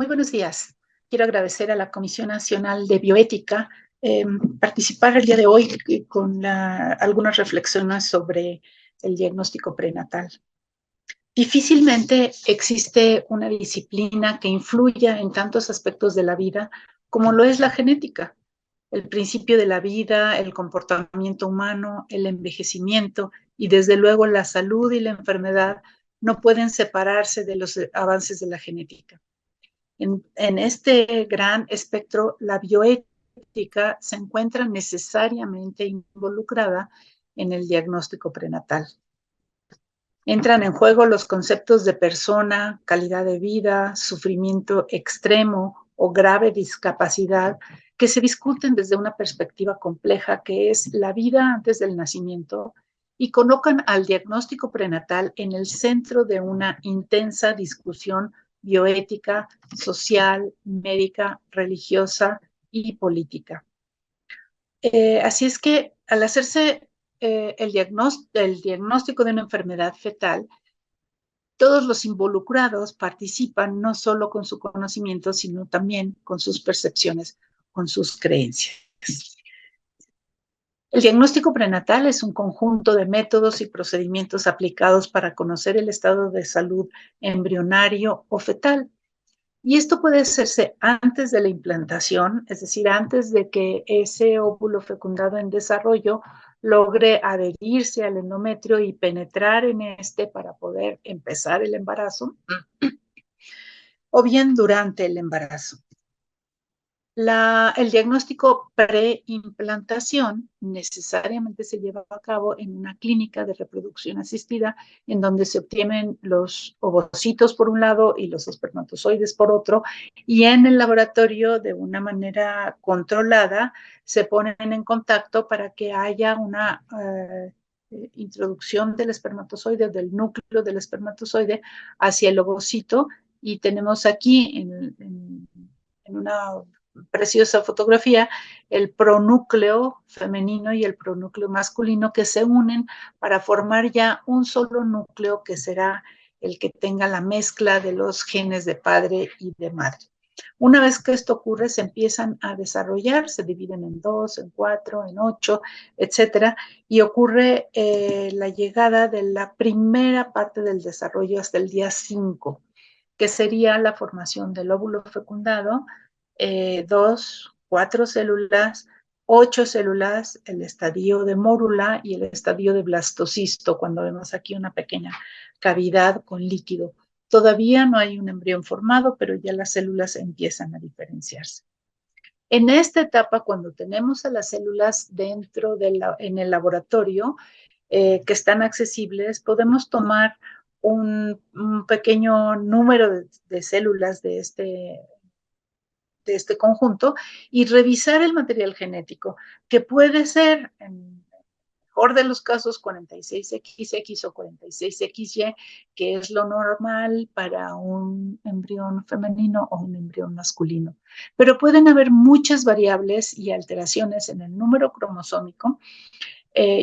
Muy buenos días. Quiero agradecer a la Comisión Nacional de Bioética participar el día de hoy con algunas reflexiones sobre el diagnóstico prenatal. Difícilmente existe una disciplina que influya en tantos aspectos de la vida como lo es la genética. El principio de la vida, el comportamiento humano, el envejecimiento y desde luego la salud y la enfermedad no pueden separarse de los avances de la genética. En este gran espectro, la bioética se encuentra necesariamente involucrada en el diagnóstico prenatal. Entran en juego los conceptos de persona, calidad de vida, sufrimiento extremo o grave discapacidad que se discuten desde una perspectiva compleja que es la vida antes del nacimiento y colocan al diagnóstico prenatal en el centro de una intensa discusión bioética, social, médica, religiosa y política. Así es que al hacerse el diagnóstico de una enfermedad fetal, todos los involucrados participan no solo con su conocimiento, sino también con sus percepciones, con sus creencias. El diagnóstico prenatal es un conjunto de métodos y procedimientos aplicados para conocer el estado de salud embrionario o fetal. Y esto puede hacerse antes de la implantación, es decir, antes de que ese óvulo fecundado en desarrollo logre adherirse al endometrio y penetrar en este para poder empezar el embarazo, o bien durante el embarazo. El diagnóstico preimplantación necesariamente se lleva a cabo en una clínica de reproducción asistida en donde se obtienen los ovocitos por un lado y los espermatozoides por otro, y en el laboratorio de una manera controlada se ponen en contacto para que haya una introducción del espermatozoide, del núcleo del espermatozoide hacia el ovocito, y tenemos aquí en una preciosa fotografía, el pronúcleo femenino y el pronúcleo masculino que se unen para formar ya un solo núcleo que será el que tenga la mezcla de los genes de padre y de madre. Una vez que esto ocurre, se empiezan a desarrollar, se dividen en 2, en 4, en 8, etcétera, y ocurre la llegada de la primera parte del desarrollo hasta el día 5, que sería la formación del óvulo fecundado, 2, 4 células, 8 células, el estadio de mórula y el estadio de blastocisto, cuando vemos aquí una pequeña cavidad con líquido. Todavía no hay un embrión formado, pero ya las células empiezan a diferenciarse. En esta etapa, cuando tenemos a las células en el laboratorio, que están accesibles, podemos tomar un pequeño número de células de este conjunto y revisar el material genético, que puede ser, en el mejor de los casos, 46XX o 46XY, que es lo normal para un embrión femenino o un embrión masculino. Pero pueden haber muchas variables y alteraciones en el número cromosómico,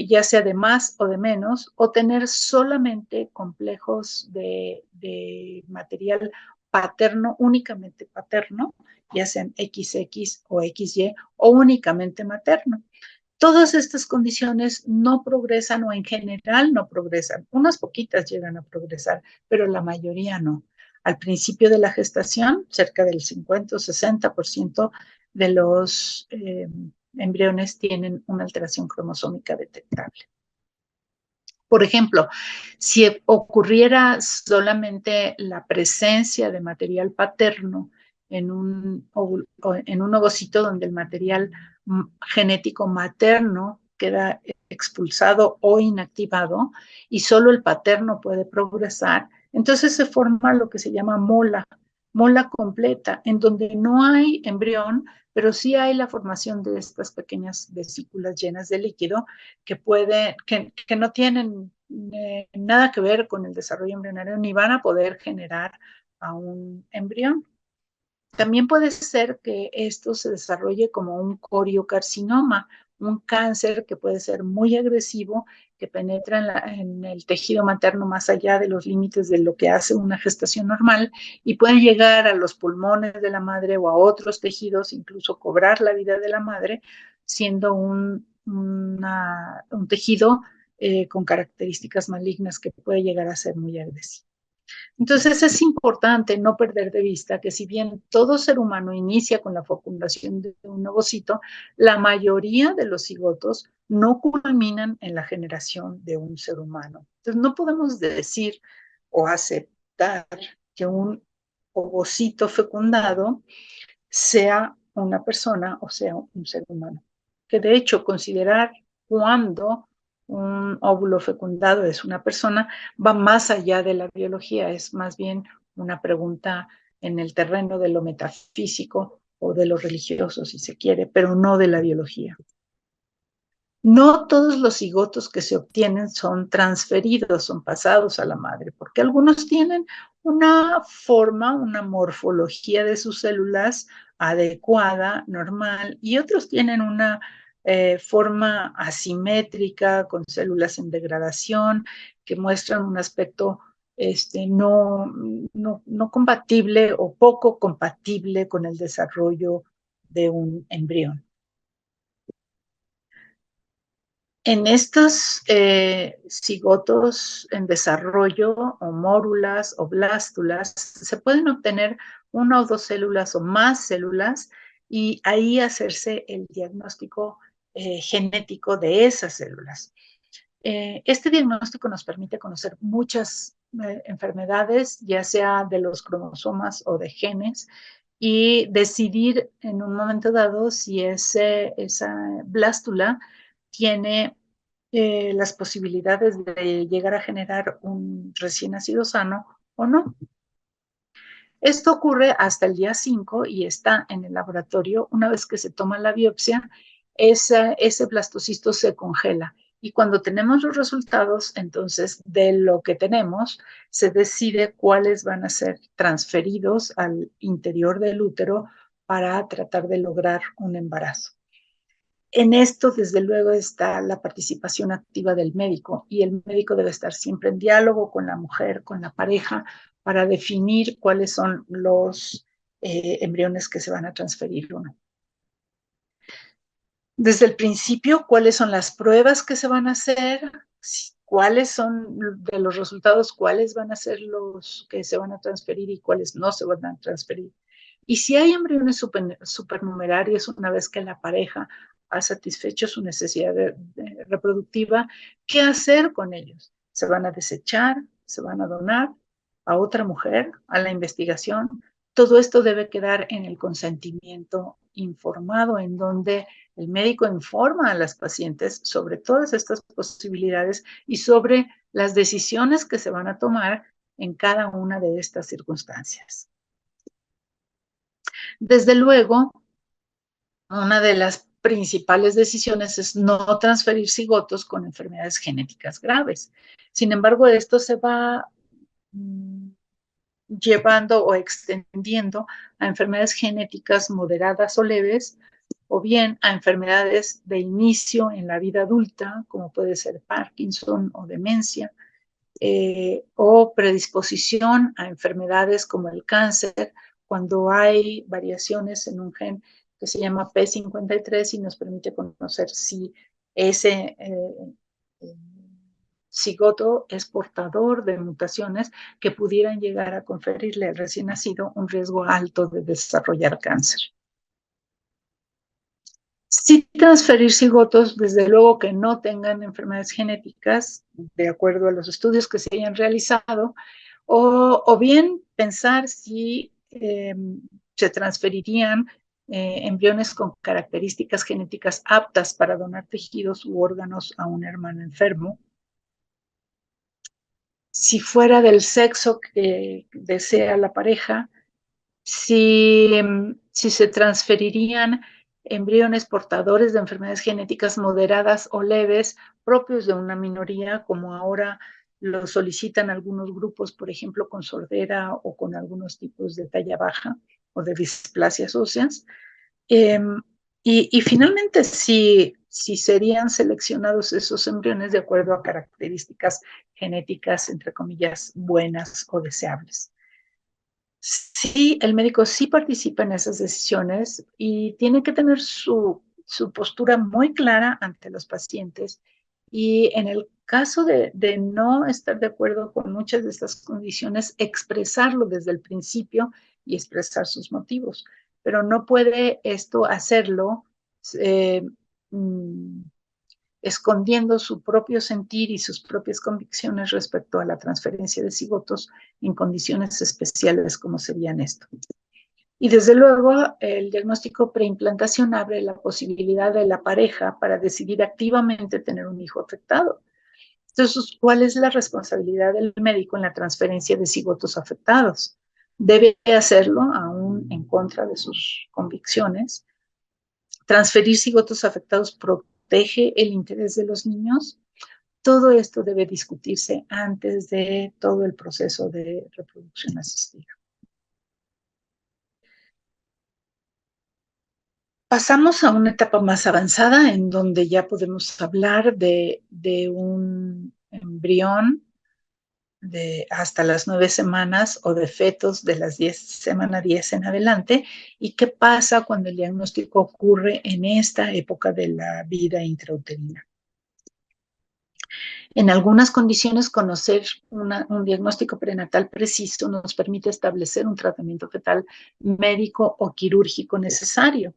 ya sea de más o de menos, o tener solamente complejos de material paterno, únicamente paterno, ya sean XX o XY, o únicamente materno. Todas estas condiciones no progresan, o en general no progresan. Unas poquitas llegan a progresar, pero la mayoría no. Al principio de la gestación, cerca del 50 o 60% de los embriones tienen una alteración cromosómica detectable. Por ejemplo, si ocurriera solamente la presencia de material paterno en un ovocito donde el material genético materno queda expulsado o inactivado y solo el paterno puede progresar, entonces se forma lo que se llama mola completa, en donde no hay embrión, pero sí hay la formación de estas pequeñas vesículas llenas de líquido que no tienen nada que ver con el desarrollo embrionario ni van a poder generar a un embrión. También puede ser que esto se desarrolle como un coriocarcinoma, un cáncer que puede ser muy agresivo, que penetra en el tejido materno más allá de los límites de lo que hace una gestación normal y puede llegar a los pulmones de la madre o a otros tejidos, incluso cobrar la vida de la madre, siendo un tejido con características malignas que puede llegar a ser muy agresivo. Entonces es importante no perder de vista que si bien todo ser humano inicia con la fecundación de un ovocito, la mayoría de los cigotos no culminan en la generación de un ser humano. Entonces no podemos decir o aceptar que un ovocito fecundado sea una persona o sea un ser humano. Que de hecho considerar cuándo un óvulo fecundado es una persona va más allá de la biología, es más bien una pregunta en el terreno de lo metafísico o de lo religioso, si se quiere, pero no de la biología. No todos los cigotos que se obtienen son transferidos, son pasados a la madre, porque algunos tienen una forma, una morfología de sus células adecuada, normal, y otros tienen una forma asimétrica, con células en degradación, que muestran un aspecto no compatible o poco compatible con el desarrollo de un embrión. En estos cigotos en desarrollo, o mórulas o blástulas, se pueden obtener una o dos células o más células y ahí hacerse el diagnóstico genético de esas células. Este diagnóstico nos permite conocer muchas enfermedades, ya sea de los cromosomas o de genes, y decidir en un momento dado si esa blástula tiene las posibilidades de llegar a generar un recién nacido sano o no. Esto ocurre hasta el día 5 y está en el laboratorio. Una vez que se toma la biopsia, ese blastocisto se congela. Y cuando tenemos los resultados, entonces de lo que tenemos, se decide cuáles van a ser transferidos al interior del útero para tratar de lograr un embarazo. En esto, desde luego, está la participación activa del médico y el médico debe estar siempre en diálogo con la mujer, con la pareja, para definir cuáles son los embriones que se van a transferir o no. Desde el principio, cuáles son las pruebas que se van a hacer, cuáles son de los resultados, cuáles van a ser los que se van a transferir y cuáles no se van a transferir. Y si hay embriones supernumerarios, una vez que la pareja ha satisfecho su necesidad reproductiva, ¿qué hacer con ellos? ¿Se van a desechar? ¿Se van a donar a otra mujer? ¿A la investigación? Todo esto debe quedar en el consentimiento informado, en donde el médico informa a las pacientes sobre todas estas posibilidades y sobre las decisiones que se van a tomar en cada una de estas circunstancias. Desde luego, una de las principales decisiones es no transferir cigotos con enfermedades genéticas graves. Sin embargo, esto se va llevando o extendiendo a enfermedades genéticas moderadas o leves, o bien a enfermedades de inicio en la vida adulta, como puede ser Parkinson o demencia, o predisposición a enfermedades como el cáncer, cuando hay variaciones en un gen que se llama P53 y nos permite conocer si ese cigoto es portador de mutaciones que pudieran llegar a conferirle al recién nacido un riesgo alto de desarrollar cáncer. Sí, transferir cigotos, desde luego que no tengan enfermedades genéticas, de acuerdo a los estudios que se hayan realizado, o bien pensar si se transferirían embriones con características genéticas aptas para donar tejidos u órganos a un hermano enfermo. Si fuera del sexo que desea la pareja, si se transferirían embriones portadores de enfermedades genéticas moderadas o leves propios de una minoría, como ahora lo solicitan algunos grupos, por ejemplo, con sordera o con algunos tipos de talla baja o de displasias óseas. Y finalmente, si si serían seleccionados esos embriones de acuerdo a características genéticas, entre comillas, buenas o deseables. Sí, el médico sí participa en esas decisiones y tiene que tener su postura muy clara ante los pacientes. Y en el caso de no estar de acuerdo con muchas de estas condiciones, expresarlo desde el principio y expresar sus motivos. Pero no puede esto hacerlo eh, mm, escondiendo su propio sentir y sus propias convicciones respecto a la transferencia de cigotos en condiciones especiales como serían esto. Y desde luego, el diagnóstico preimplantación abre la posibilidad de la pareja para decidir activamente tener un hijo afectado. Entonces, ¿cuál es la responsabilidad del médico en la transferencia de cigotos afectados? Debe hacerlo aún en contra de sus convicciones. Transferir cigotos afectados protege el interés de los niños. Todo esto debe discutirse antes de todo el proceso de reproducción asistida. Pasamos a una etapa más avanzada en donde ya podemos hablar de un embrión de hasta las 9 semanas o de fetos de las semana 10 en adelante. ¿Y qué pasa cuando el diagnóstico ocurre en esta época de la vida intrauterina? En algunas condiciones, conocer un diagnóstico prenatal preciso nos permite establecer un tratamiento fetal médico o quirúrgico necesario.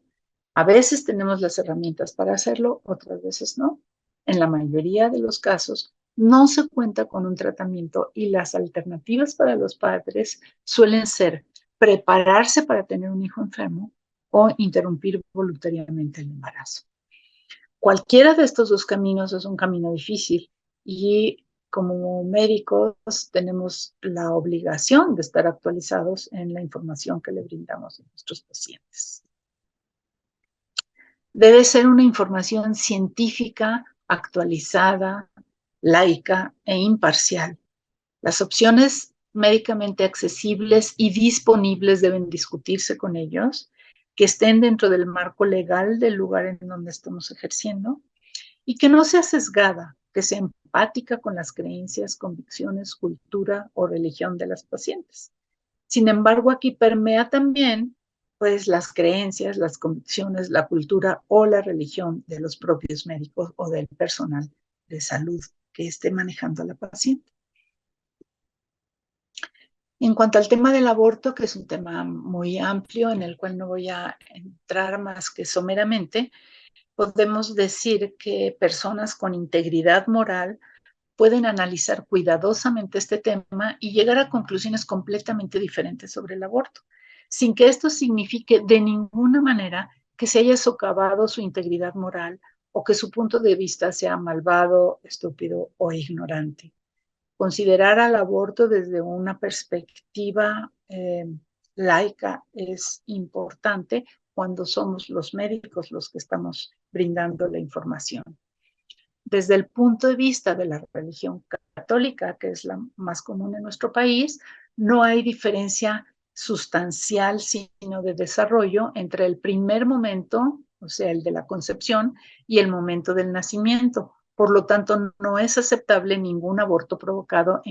A veces tenemos las herramientas para hacerlo, otras veces no. En la mayoría de los casos, no se cuenta con un tratamiento y las alternativas para los padres suelen ser prepararse para tener un hijo enfermo o interrumpir voluntariamente el embarazo. Cualquiera de estos dos caminos es un camino difícil y como médicos tenemos la obligación de estar actualizados en la información que le brindamos a nuestros pacientes. Debe ser una información científica, actualizada, laica e imparcial. Las opciones médicamente accesibles y disponibles deben discutirse con ellos, que estén dentro del marco legal del lugar en donde estamos ejerciendo y que no sea sesgada, que sea empática con las creencias, convicciones, cultura o religión de las pacientes. Sin embargo, aquí permea también pues las creencias, las convicciones, la cultura o la religión de los propios médicos o del personal de salud que esté manejando a la paciente. En cuanto al tema del aborto, que es un tema muy amplio en el cual no voy a entrar más que someramente, podemos decir que personas con integridad moral pueden analizar cuidadosamente este tema y llegar a conclusiones completamente diferentes sobre el aborto, sin que esto signifique de ninguna manera que se haya socavado su integridad moral o que su punto de vista sea malvado, estúpido o ignorante. Considerar al aborto desde una perspectiva laica es importante cuando somos los médicos los que estamos brindando la información. Desde el punto de vista de la religión católica, que es la más común en nuestro país, no hay diferencia sustancial, sino de desarrollo entre el primer momento, o sea, el de la concepción, y el momento del nacimiento. Por lo tanto, no es aceptable ningún aborto provocado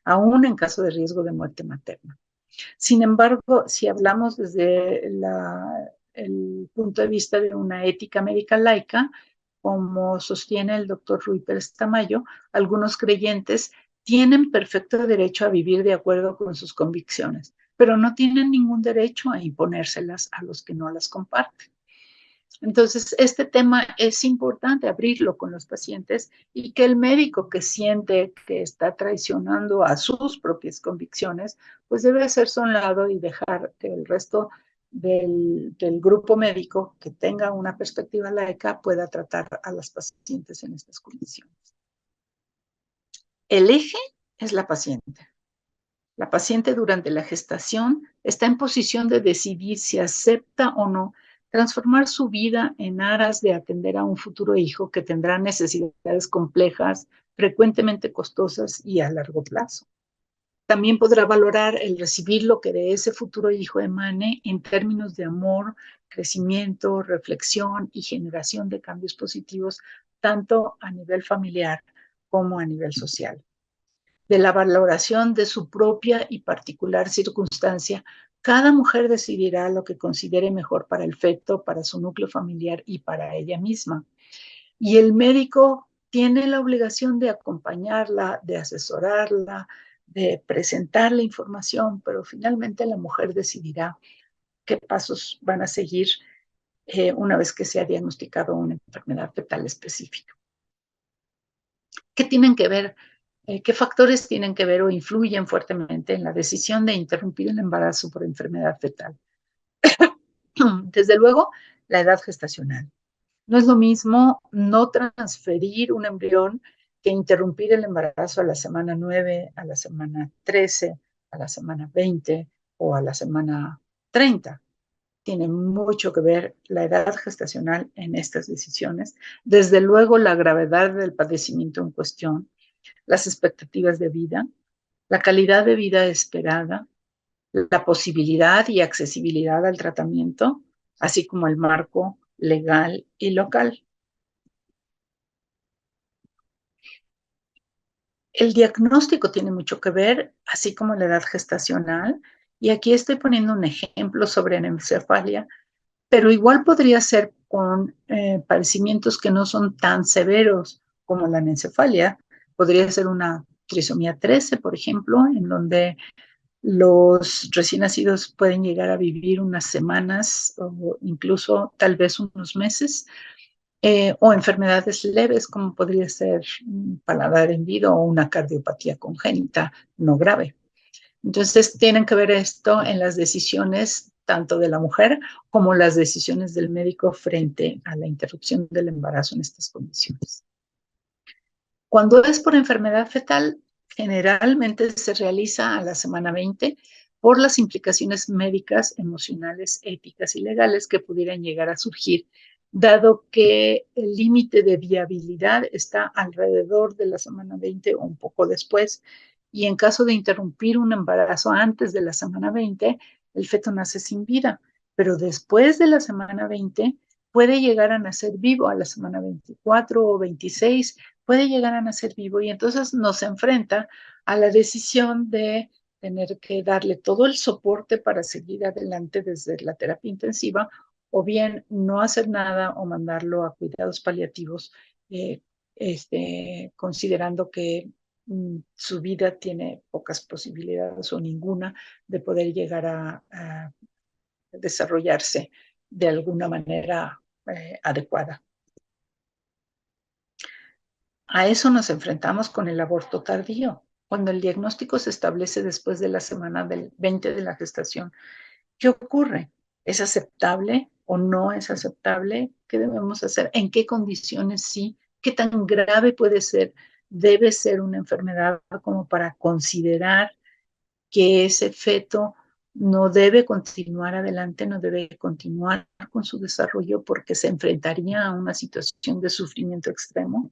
aún en caso de riesgo de muerte materna. Sin embargo, si hablamos desde el punto de vista de una ética médica laica, como sostiene el doctor Rui Pérez Tamayo, algunos creyentes tienen perfecto derecho a vivir de acuerdo con sus convicciones, pero no tienen ningún derecho a imponérselas a los que no las comparten. Entonces, este tema es importante abrirlo con los pacientes y que el médico que siente que está traicionando a sus propias convicciones, pues debe hacerse a un lado y dejar que el resto del grupo médico que tenga una perspectiva laica pueda tratar a las pacientes en estas condiciones. El eje es la paciente. La paciente durante la gestación está en posición de decidir si acepta o no transformar su vida en aras de atender a un futuro hijo que tendrá necesidades complejas, frecuentemente costosas y a largo plazo. También podrá valorar el recibir lo que de ese futuro hijo emane en términos de amor, crecimiento, reflexión y generación de cambios positivos, tanto a nivel familiar como a nivel social. De la valoración de su propia y particular circunstancia, cada mujer decidirá lo que considere mejor para el feto, para su núcleo familiar y para ella misma. Y el médico tiene la obligación de acompañarla, de asesorarla, de presentar la información, pero finalmente la mujer decidirá qué pasos van a seguir una vez que se ha diagnosticado una enfermedad fetal específica. ¿Qué tienen que ver? ¿Qué factores tienen que ver o influyen fuertemente en la decisión de interrumpir el embarazo por enfermedad fetal? Desde luego, la edad gestacional. No es lo mismo no transferir un embrión que interrumpir el embarazo a la semana 9, a la semana 13, a la semana 20 o a la semana 30. Tiene mucho que ver la edad gestacional en estas decisiones. Desde luego, la gravedad del padecimiento en cuestión, las expectativas de vida, la calidad de vida esperada, la posibilidad y accesibilidad al tratamiento, así como el marco legal y local. El diagnóstico tiene mucho que ver, así como la edad gestacional, y aquí estoy poniendo un ejemplo sobre anencefalia, pero igual podría ser con padecimientos que no son tan severos como la anencefalia. Podría ser una trisomía 13, por ejemplo, en donde los recién nacidos pueden llegar a vivir unas semanas o incluso tal vez unos meses, o enfermedades leves como podría ser un paladar hendido o una cardiopatía congénita no grave. Entonces, tienen que ver esto en las decisiones tanto de la mujer como las decisiones del médico frente a la interrupción del embarazo en estas condiciones. Cuando es por enfermedad fetal, generalmente se realiza a la semana 20 por las implicaciones médicas, emocionales, éticas y legales que pudieran llegar a surgir, dado que el límite de viabilidad está alrededor de la semana 20 o un poco después. Y en caso de interrumpir un embarazo antes de la semana 20, el feto nace sin vida, pero después de la semana 20 puede llegar a nacer vivo a la semana 24 o 26, puede llegar a nacer vivo y entonces nos enfrenta a la decisión de tener que darle todo el soporte para seguir adelante desde la terapia intensiva o bien no hacer nada o mandarlo a cuidados paliativos, considerando que su vida tiene pocas posibilidades o ninguna de poder llegar a desarrollarse de alguna manera adecuada. A eso nos enfrentamos con el aborto tardío, cuando el diagnóstico se establece después de la semana del 20 de la gestación. ¿Qué ocurre? ¿Es aceptable o no es aceptable? ¿Qué debemos hacer? ¿En qué condiciones sí? ¿Qué tan grave puede ser? ¿Debe ser una enfermedad como para considerar que ese feto no debe continuar adelante, no debe continuar con su desarrollo porque se enfrentaría a una situación de sufrimiento extremo?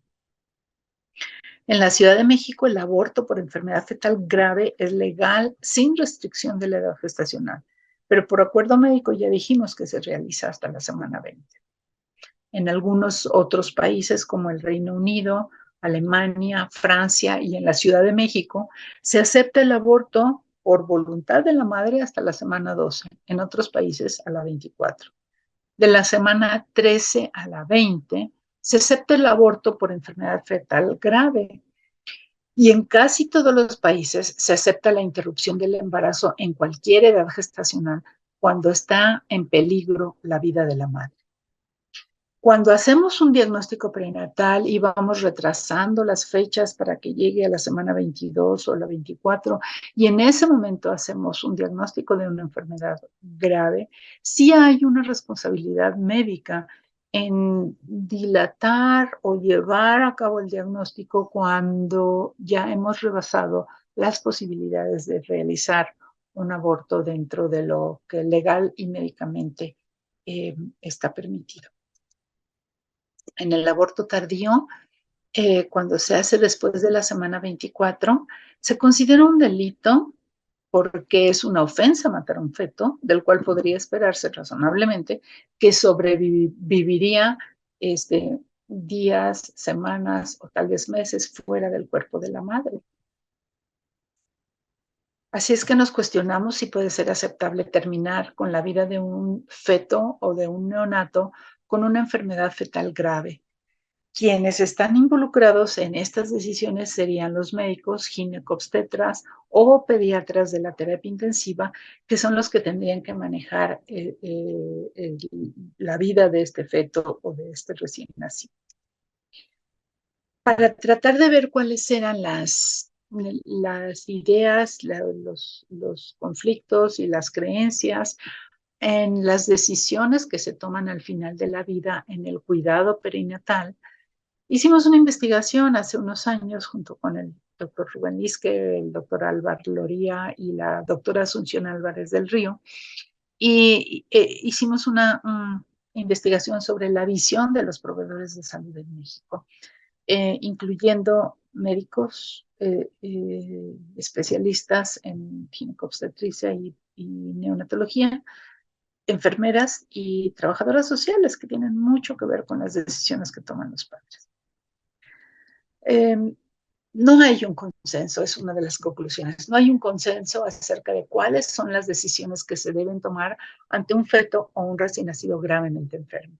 En la Ciudad de México, el aborto por enfermedad fetal grave es legal sin restricción de la edad gestacional, pero por acuerdo médico ya dijimos que se realiza hasta la semana 20. En algunos otros países como el Reino Unido, Alemania, Francia y en la Ciudad de México, se acepta el aborto por voluntad de la madre hasta la semana 12, en otros países a la 24. De la semana 13 a la 20, se acepta el aborto por enfermedad fetal grave. Y en casi todos los países se acepta la interrupción del embarazo en cualquier edad gestacional cuando está en peligro la vida de la madre. Cuando hacemos un diagnóstico prenatal y vamos retrasando las fechas para que llegue a la semana 22 o la 24, y en ese momento hacemos un diagnóstico de una enfermedad grave, sí hay una responsabilidad médica en dilatar o llevar a cabo el diagnóstico cuando ya hemos rebasado las posibilidades de realizar un aborto dentro de lo que legal y médicamente está permitido. En el aborto tardío, Cuando se hace después de la semana 24, se considera un delito porque es una ofensa matar a un feto, del cual podría esperarse razonablemente que sobreviviría días, semanas o tal vez meses fuera del cuerpo de la madre. Así es que nos cuestionamos si puede ser aceptable terminar con la vida de un feto o de un neonato con una enfermedad fetal grave. Quienes están involucrados en estas decisiones serían los médicos, ginecobstetras o pediatras de la terapia intensiva, que son los que tendrían que manejar la vida de este feto o de este recién nacido. Para tratar de ver cuáles eran las ideas, los conflictos y las creencias en las decisiones que se toman al final de la vida en el cuidado perinatal. Hicimos una investigación hace unos años junto con el doctor Rubén Lisque, el doctor Álvaro Loría y la doctora Asunción Álvarez del Río, y hicimos una investigación sobre la visión de los proveedores de salud en México, incluyendo médicos, especialistas en ginecobstetricia y neonatología, enfermeras y trabajadoras sociales que tienen mucho que ver con las decisiones que toman los padres. No hay un consenso, es una de las conclusiones. No hay un consenso acerca de cuáles son las decisiones que se deben tomar ante un feto o un recién nacido gravemente enfermo.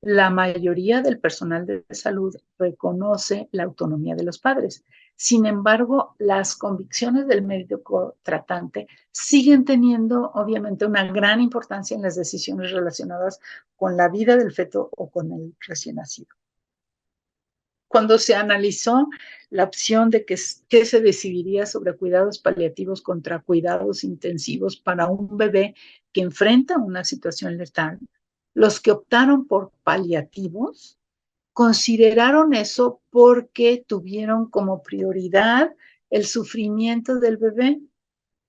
La mayoría del personal de salud reconoce la autonomía de los padres. Sin embargo, las convicciones del médico tratante siguen teniendo, obviamente, una gran importancia en las decisiones relacionadas con la vida del feto o con el recién nacido. Cuando se analizó la opción de qué se decidiría sobre cuidados paliativos contra cuidados intensivos para un bebé que enfrenta una situación letal, los que optaron por paliativos consideraron eso porque tuvieron como prioridad el sufrimiento del bebé,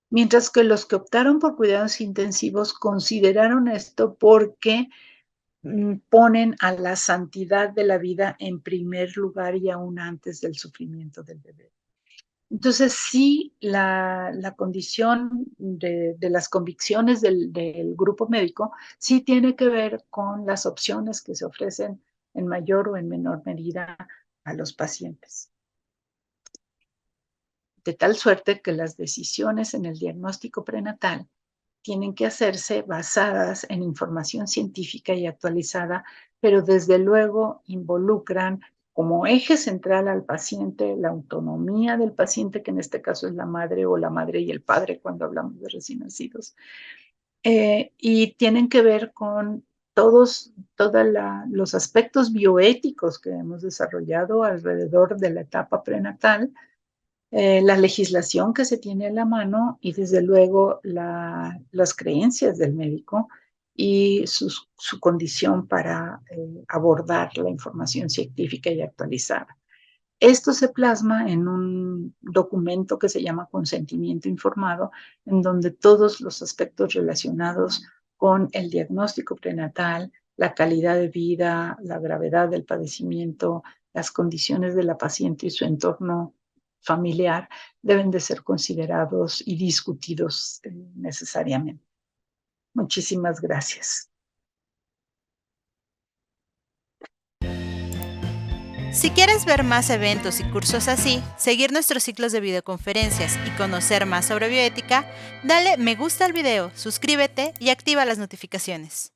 mientras que los que optaron por cuidados intensivos consideraron esto porque ponen a la santidad de la vida en primer lugar y aún antes del sufrimiento del bebé. Entonces, sí, la condición de las convicciones del grupo médico sí tiene que ver con las opciones que se ofrecen en mayor o en menor medida a los pacientes. De tal suerte que las decisiones en el diagnóstico prenatal tienen que hacerse basadas en información científica y actualizada, pero desde luego involucran como eje central al paciente, la autonomía del paciente, que en este caso es la madre o la madre y el padre cuando hablamos de recién nacidos, y tienen que ver con todos los aspectos bioéticos que hemos desarrollado alrededor de la etapa prenatal, la legislación que se tiene a la mano y desde luego las creencias del médico y su condición para abordar la información científica y actualizada. Esto se plasma en un documento que se llama consentimiento informado, en donde todos los aspectos relacionados con el diagnóstico prenatal, la calidad de vida, la gravedad del padecimiento, las condiciones de la paciente y su entorno familiar deben de ser considerados y discutidos necesariamente. Muchísimas gracias. Si quieres ver más eventos y cursos así, seguir nuestros ciclos de videoconferencias y conocer más sobre bioética, dale me gusta al video, suscríbete y activa las notificaciones.